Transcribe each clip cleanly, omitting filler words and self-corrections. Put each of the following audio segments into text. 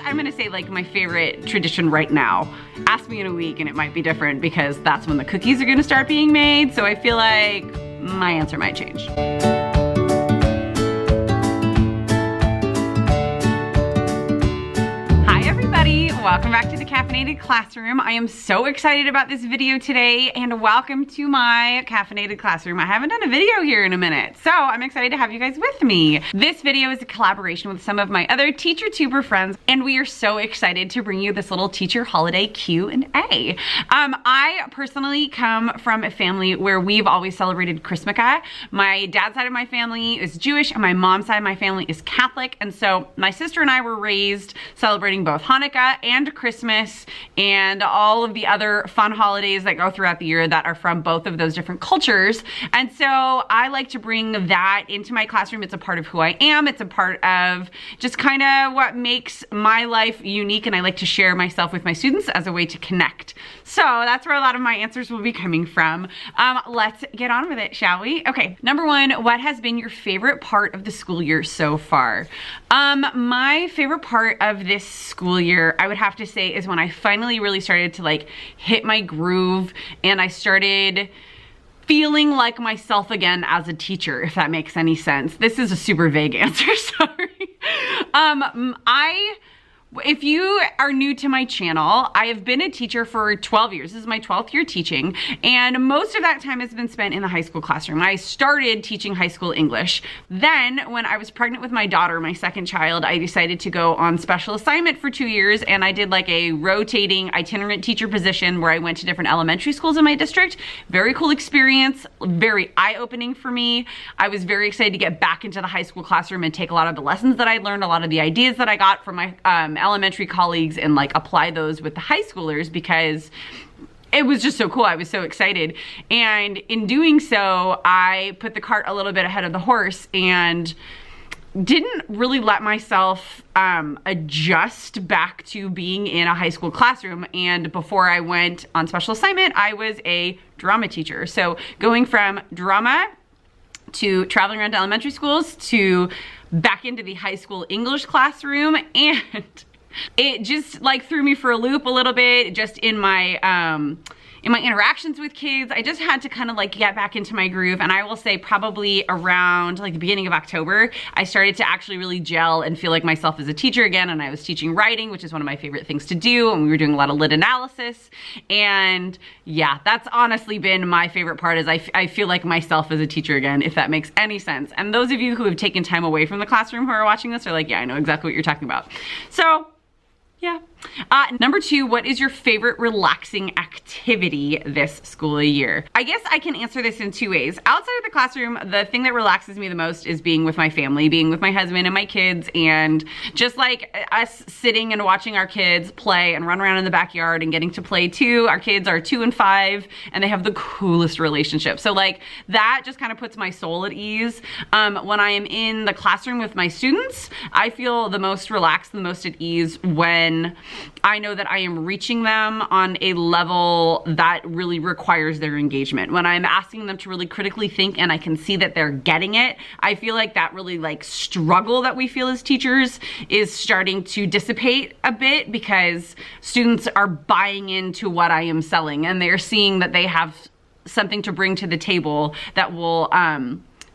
I'm gonna say like my favorite tradition right now. Ask me in a week and it might be different because that's when the cookies are gonna start being made. So I feel like my answer might change. Welcome back to the Caffeinated Classroom. I am so excited about this video today and welcome to my Caffeinated Classroom. I haven't done a video here in a minute, so I'm excited to have you guys with me. This video is a collaboration with some of my other teacher tuber friends and we are so excited to bring you this little teacher holiday Q&A. I personally come from a family where we've always celebrated Christmaka. My dad's side of my family is Jewish and my mom's side of my family is Catholic, and so my sister and I were raised celebrating both Hanukkah and Christmas and all of the other fun holidays that go throughout the year that are from both of those different cultures. And so I like to bring that into my classroom. It's a part of who I am. It's a part of just kind of what makes my life unique, and I like to share myself with my students as a way to connect. So that's where a lot of my answers will be coming from. Let's get on with it, shall we? Okay, number one, what has been your favorite part of the school year so far? My favorite part of this school year, I would have to say, is when I finally really started to like hit my groove and I started feeling like myself again as a teacher, if that makes any sense. This is a super vague answer, sorry. If you are new to my channel, I have been a teacher for 12 years. This is my 12th year teaching, and most of that time has been spent in the high school classroom. I started teaching high school English. Then when I was pregnant with my daughter, my second child, I decided to go on special assignment for 2 years, and I did like a rotating itinerant teacher position where I went to different elementary schools in my district. Very cool experience, very eye-opening for me. I was very excited to get back into the high school classroom and take a lot of the lessons that I learned, a lot of the ideas that I got from my elementary colleagues, and like apply those with the high schoolers because it was just so cool. I was so excited. And in doing so, I put the cart a little bit ahead of the horse and didn't really let myself adjust back to being in a high school classroom. And before I went on special assignment, I was a drama teacher. So going from drama to traveling around to elementary schools to back into the high school English classroom, and it just like threw me for a loop a little bit just in my interactions with kids. I just had to kind of like get back into my groove. And I will say probably around like the beginning of October, I started to actually really gel and feel like myself as a teacher again. And I was teaching writing, which is one of my favorite things to do. And we were doing a lot of lit analysis. And yeah, that's honestly been my favorite part, is I feel like myself as a teacher again, if that makes any sense. And those of you who have taken time away from the classroom who are watching this are like, yeah, I know exactly what you're talking about. So yeah. Number two, what is your favorite relaxing activity this school year? I guess I can answer this in two ways. Outside of the classroom, the thing that relaxes me the most is being with my family, being with my husband and my kids, and just like us sitting and watching our kids play and run around in the backyard and getting to play too. Our kids are 2 and 5 and they have the coolest relationship. So like that just kind of puts my soul at ease. When I am in the classroom with my students, I feel the most relaxed, the most at ease when I know that I am reaching them on a level that really requires their engagement. When I'm asking them to really critically think and I can see that they're getting it, I feel like that really like struggle that we feel as teachers is starting to dissipate a bit, because students are buying into what I am selling and they're seeing that they have something to bring to the table that will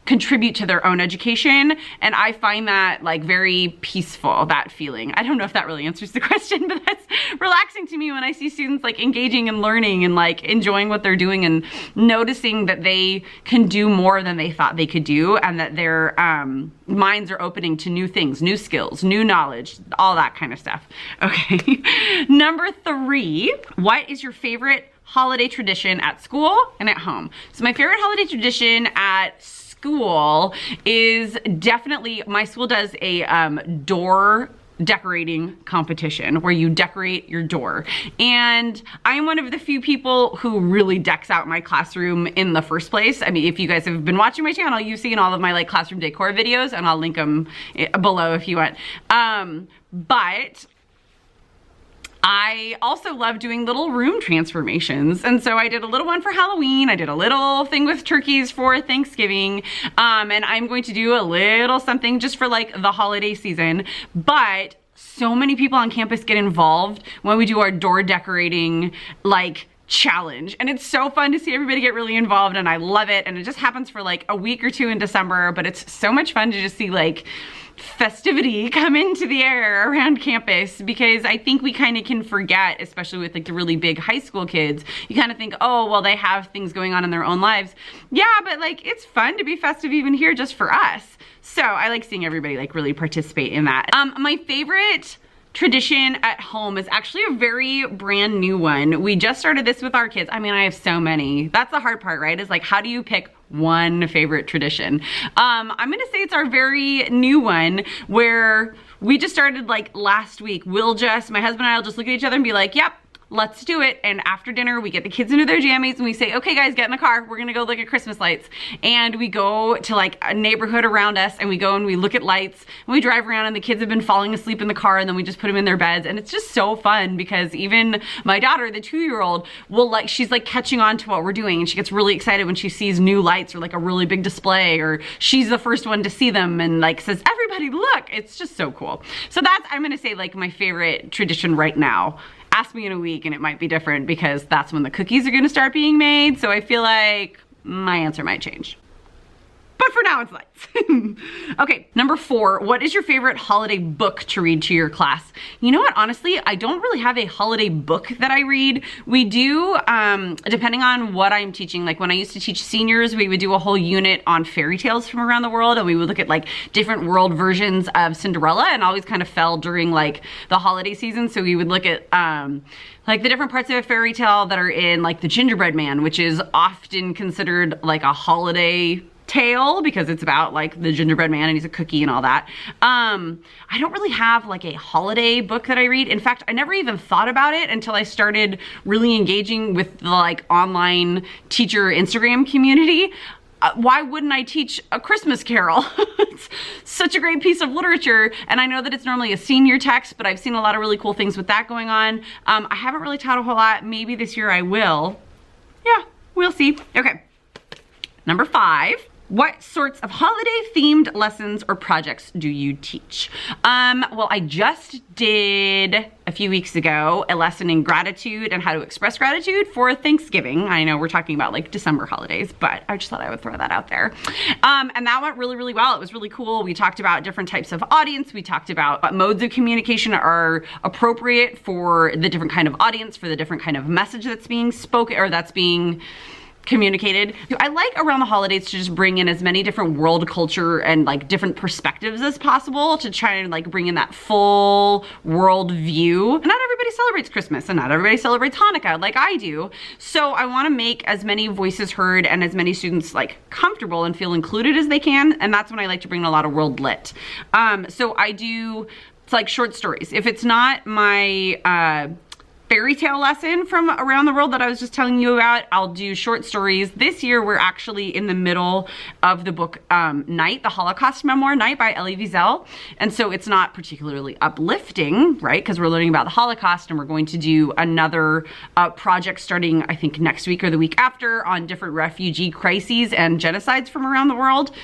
contribute to their own education. And I find that like very peaceful, that feeling. I don't know if that really answers the question, but that's relaxing to me when I see students like engaging and learning and like enjoying what they're doing and noticing that they can do more than they thought they could do, and that their minds are opening to new things, new skills, new knowledge, all that kind of stuff. Okay. Number three, what is your favorite holiday tradition at school and at home? So my favorite holiday tradition at school is definitely, my school does a door decorating competition where you decorate your door. And I'm one of the few people who really decks out my classroom in the first place. I mean, if you guys have been watching my channel, you've seen all of my like classroom decor videos, and I'll link them below if you want. But I also love doing little room transformations. And so I did a little one for Halloween. I did a little thing with turkeys for Thanksgiving. And I'm going to do a little something just for like the holiday season. But so many people on campus get involved when we do our door decorating, like, challenge, and it's so fun to see everybody get really involved, and I love it. And it just happens for like a week or two in December, but it's so much fun to just see like festivity come into the air around campus, because I think we kind of can forget, especially with like the really big high school kids, you kind of think, oh, well, they have things going on in their own lives. Yeah, but like it's fun to be festive even here just for us. So I like seeing everybody like really participate in that. My favorite tradition at home is actually a very brand new one. We just started this with our kids. I mean, I have so many. That's the hard part, right? Is like, how do you pick one favorite tradition? I'm gonna say it's our very new one, where we just started like last week. My husband and I will just look at each other and be like, yep, let's do it. And after dinner, we get the kids into their jammies and we say, okay guys, get in the car. We're gonna go look at Christmas lights. And we go to like a neighborhood around us, and we go and we look at lights, and we drive around, and the kids have been falling asleep in the car, and then we just put them in their beds. And it's just so fun, because even my daughter, the 2-year-old, she's like catching on to what we're doing, and she gets really excited when she sees new lights or like a really big display, or she's the first one to see them and like says, everybody look. It's just so cool. So that's, I'm gonna say, like my favorite tradition right now. Ask me in a week and it might be different, because that's when the cookies are gonna start being made. So I feel like my answer might change. But for now, it's lights. Okay, number 4, what is your favorite holiday book to read to your class? You know what, honestly, I don't really have a holiday book that I read. We do, depending on what I'm teaching, like when I used to teach seniors, we would do a whole unit on fairy tales from around the world, and we would look at like different world versions of Cinderella, and always kind of fell during like the holiday season. So we would look at like the different parts of a fairy tale that are in like the Gingerbread Man, which is often considered like a holiday tale because it's about like the gingerbread man and he's a cookie and all that. I don't really have like a holiday book that I read. In fact, I never even thought about it until I started really engaging with the like online teacher Instagram community. Why wouldn't I teach A Christmas Carol? It's such a great piece of literature, and I know that it's normally a senior text, but I've seen a lot of really cool things with that going on. I haven't really taught a whole lot. Maybe this year I will. Yeah, we'll see. Okay, number 5. What sorts of holiday themed lessons or projects do you teach? Well, I just did a few weeks ago a lesson in gratitude and how to express gratitude for Thanksgiving. I know we're talking about like December holidays, but I just thought I would throw that out there. And that went really, really well. It was really cool. We talked about different types of audience. We talked about what modes of communication are appropriate for the different kind of audience, for the different kind of message that's being spoken or that's being communicated. I like around the holidays to just bring in as many different world culture and like different perspectives as possible to try and like bring in that full world view. And not everybody celebrates Christmas and not everybody celebrates Hanukkah like I do. So I want to make as many voices heard and as many students like comfortable and feel included as they can. And that's when I like to bring in a lot of world lit. So I do, it's like short stories. If it's not my, fairy tale lesson from around the world that I was just telling you about, I'll do short stories. This year, we're actually in the middle of the book Night, the Holocaust memoir, Night by Elie Wiesel. And so it's not particularly uplifting, right? Because we're learning about the Holocaust, and we're going to do another project starting, I think, next week or the week after on different refugee crises and genocides from around the world.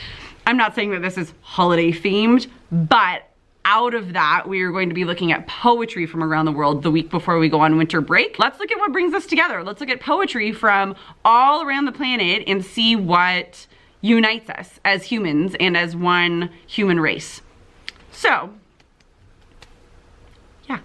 I'm not saying that this is holiday themed, but out of that, we are going to be looking at poetry from around the world the week before we go on winter break. Let's look at what brings us together. Let's look at poetry from all around the planet and see what unites us as humans and as one human race. So, yeah.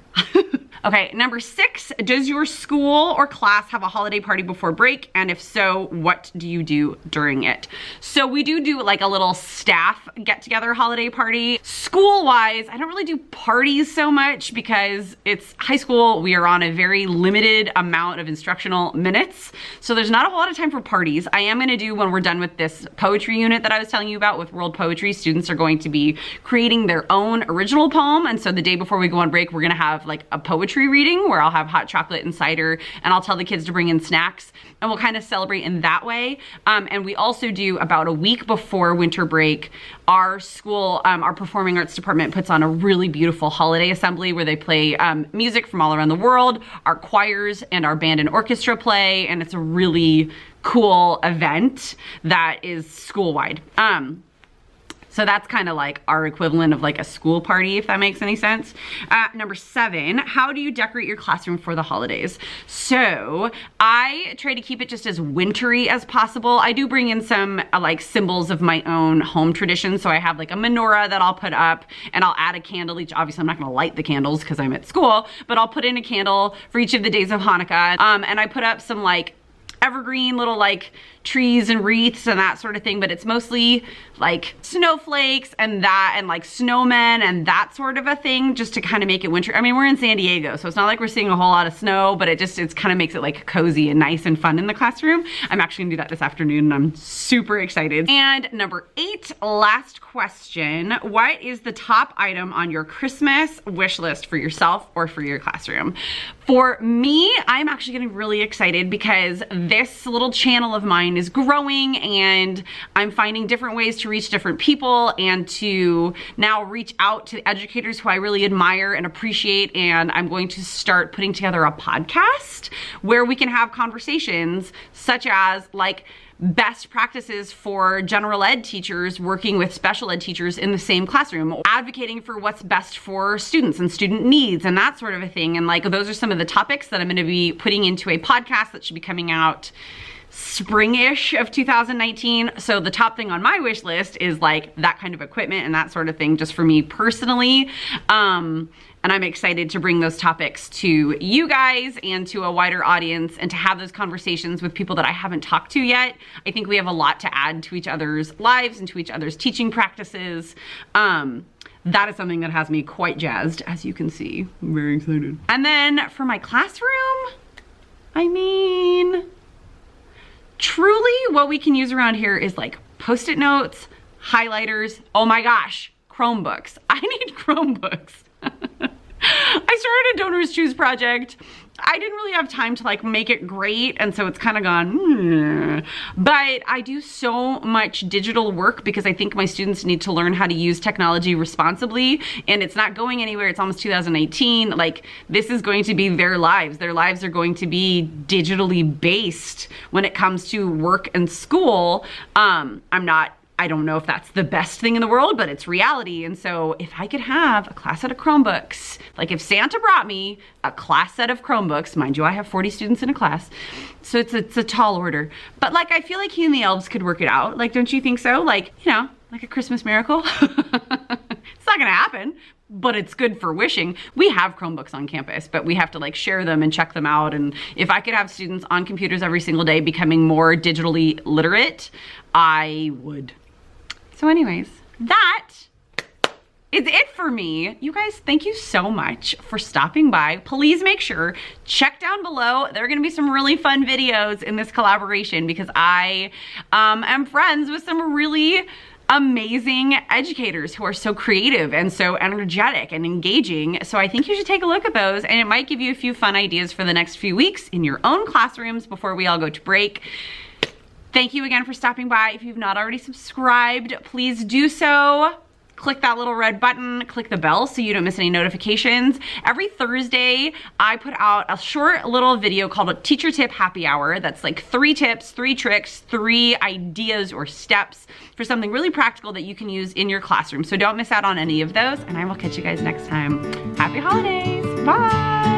Okay, number 6, does your school or class have a holiday party before break? And if so, what do you do during it? So we do like a little staff get-together holiday party. School-wise, I don't really do parties so much because it's high school. We are on a very limited amount of instructional minutes. So there's not a whole lot of time for parties. I am gonna do, when we're done with this poetry unit that I was telling you about with World Poetry, students are going to be creating their own original poem. And so the day before we go on break, we're gonna have like a poetry reading where I'll have hot chocolate and cider, and I'll tell the kids to bring in snacks, and we'll kind of celebrate in that way. And we also do, about a week before winter break, our school, our performing arts department puts on a really beautiful holiday assembly where they play music from all around the world. Our choirs and our band and orchestra play, and it's a really cool event that is school-wide. So that's kind of like our equivalent of like a school party, if that makes any sense. Number 7, how do you decorate your classroom for the holidays? So I try to keep it just as wintry as possible. I do bring in some like symbols of my own home tradition. So I have like a menorah that I'll put up, and I'll add a candle each. Obviously I'm not gonna light the candles because I'm at school, but I'll put in a candle for each of the days of Hanukkah. And I put up some like evergreen little like trees and wreaths and that sort of thing, but it's mostly like snowflakes and that, and like snowmen and that sort of a thing, just to kind of make it winter. I mean, we're in San Diego, so it's not like we're seeing a whole lot of snow, but it kind of makes it like cozy and nice and fun in the classroom. I'm actually gonna do that this afternoon, and I'm super excited. And number 8, last question, what is the top item on your Christmas wish list for yourself or for your classroom? For me, I'm actually getting really excited because this little channel of mine is growing, and I'm finding different ways to reach different people and to now reach out to educators who I really admire and appreciate. And I'm going to start putting together a podcast where we can have conversations such as like best practices for general ed teachers working with special ed teachers in the same classroom, advocating for what's best for students and student needs and that sort of a thing. And like, those are some of the topics that I'm going to be putting into a podcast that should be coming out spring-ish of 2019. So the top thing on my wish list is like that kind of equipment and that sort of thing, just for me personally. And I'm excited to bring those topics to you guys and to a wider audience, and to have those conversations with people that I haven't talked to yet. I think we have a lot to add to each other's lives and to each other's teaching practices. That is something that has me quite jazzed, as you can see. I'm very excited. And then for my classroom, I mean, truly what we can use around here is like Post-it notes, highlighters, oh my gosh, Chromebooks. I need Chromebooks. I started a Donors Choose project. I didn't really have time to like make it great, and so it's kind of gone, but I do so much digital work because I think my students need to learn how to use technology responsibly, and it's not going anywhere. It's almost 2018. Like, this is going to be their lives. Their lives are going to be digitally based when it comes to work and school. I don't know if that's the best thing in the world, but it's reality. And so if I could have a class set of Chromebooks, like if Santa brought me a class set of Chromebooks, mind you, I have 40 students in a class, so it's a tall order. But like, I feel like he and the elves could work it out. Like, don't you think so? Like, you know, like a Christmas miracle. It's not gonna happen, but it's good for wishing. We have Chromebooks on campus, but we have to like share them and check them out. And if I could have students on computers every single day becoming more digitally literate, I would. So anyways, that is it for me. You guys, thank you so much for stopping by. Please make sure, check down below. There are gonna be some really fun videos in this collaboration because I am friends with some really amazing educators who are so creative and so energetic and engaging. So I think you should take a look at those, and it might give you a few fun ideas for the next few weeks in your own classrooms before we all go to break. Thank you again for stopping by. If you've not already subscribed, please do so. Click that little red button, click the bell so you don't miss any notifications. Every Thursday, I put out a short little video called a Teacher Tip Happy Hour. That's like 3 tips, 3 tricks, 3 ideas or steps for something really practical that you can use in your classroom. So don't miss out on any of those, and I will catch you guys next time. Happy holidays, bye.